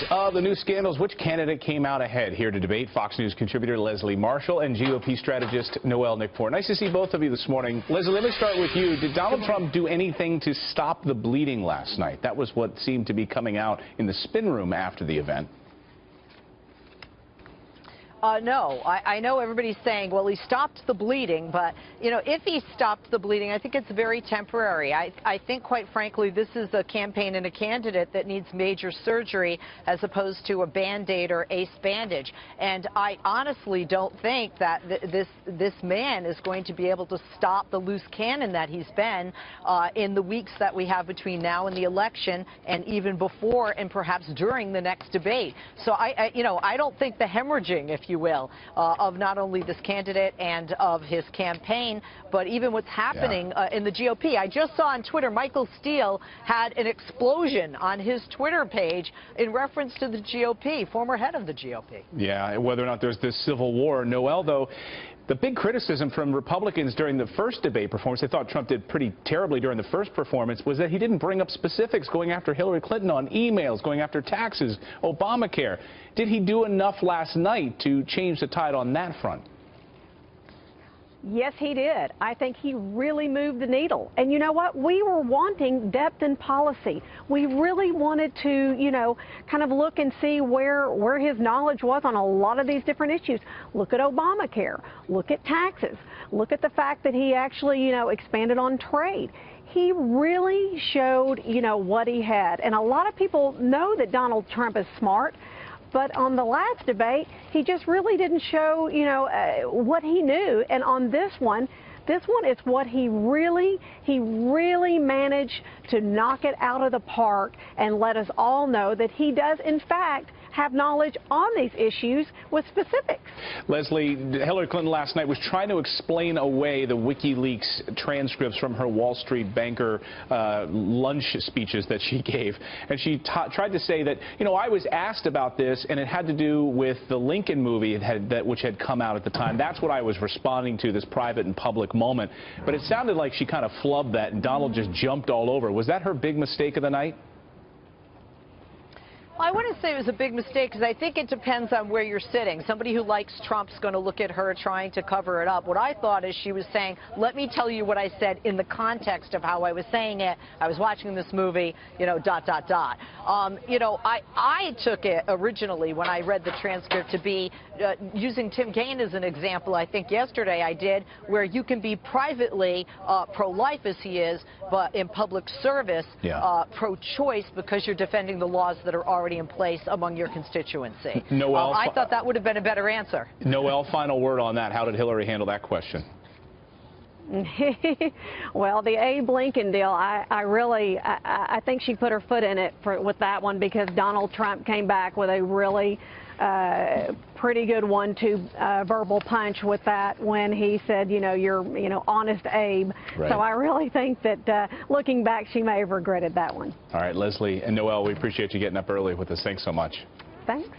of the new scandals. Which candidate came out ahead? Here to debate, Fox News contributor Leslie Marshall and GOP strategist Noel Nickford. Nice to see both of you this morning. Leslie, let me start with you. Did Donald Trump do anything to stop the bleeding last night? That was what seemed to be coming out in the spin room after the event. No, I know everybody's saying, well, he stopped the bleeding, but, you know, if he stopped the bleeding, I think it's very temporary. I think, quite frankly, this is a campaign and a candidate that needs major surgery as opposed to a Band-Aid or ace bandage. And I honestly don't think that this man is going to be able to stop the loose cannon that he's been in the weeks that we have between now and the election, and even before and perhaps during the next debate. So I don't think the hemorrhaging, if you will, of not only this candidate and of his campaign, but even what's happening in the GOP. I just saw on Twitter Michael Steele had an explosion on his Twitter page in reference to the GOP, former head of the GOP. Yeah, whether or not there's this civil war. Noel, though, the big criticism from Republicans during the first debate performance, they thought Trump did pretty terribly during the first performance, was that he didn't bring up specifics, going after Hillary Clinton on emails, going after taxes, Obamacare. Did he do enough last night to change the tide on that front? Yes, he did. I think he really moved the needle. And you know what? We were wanting depth in policy. We really wanted to, you know, kind of look and see where his knowledge was on a lot of these different issues. Look at Obamacare. Look at taxes. Look at the fact that he actually, you know, expanded on trade. He really showed, you know, what he had. And a lot of people know that Donald Trump is smart. But on the last debate, he just really didn't show, you know, what he knew. And on this one is what he really managed to knock it out of the park and let us all know that he does, in fact, have knowledge on these issues with specifics. Leslie, Hillary Clinton last night was trying to explain away the WikiLeaks transcripts from her Wall Street banker lunch speeches that she gave. And she tried to say that, you know, I was asked about this and it had to do with the Lincoln movie which had come out at the time. That's what I was responding to, this private and public moment. But it sounded like she kind of flubbed that and Donald just jumped all over. Was that her big mistake of the night? I wouldn't say it was a big mistake because I think it depends on where you're sitting. Somebody who likes Trump's going to look at her trying to cover it up. What I thought is she was saying, let me tell you what I said in the context of how I was saying it. I was watching this movie, you know, ... You know, I took it originally when I read the transcript to be using Tim Kaine as an example. I think yesterday I did, where you can be privately pro-life as he is, but in public service pro-choice because you're defending the laws that are already in place among your constituency. Noel, I thought that would have been a better answer. Noel, final word on that. How did Hillary handle that question? Well, the Abe Lincoln deal, I think she put her foot in it with that one, because Donald Trump came back with a really pretty good one-two verbal punch with that when he said, you know, you're, you know, honest Abe. Right. So I really think that looking back, she may have regretted that one. All right, Leslie and Noel, we appreciate you getting up early with us. Thanks so much. Thanks.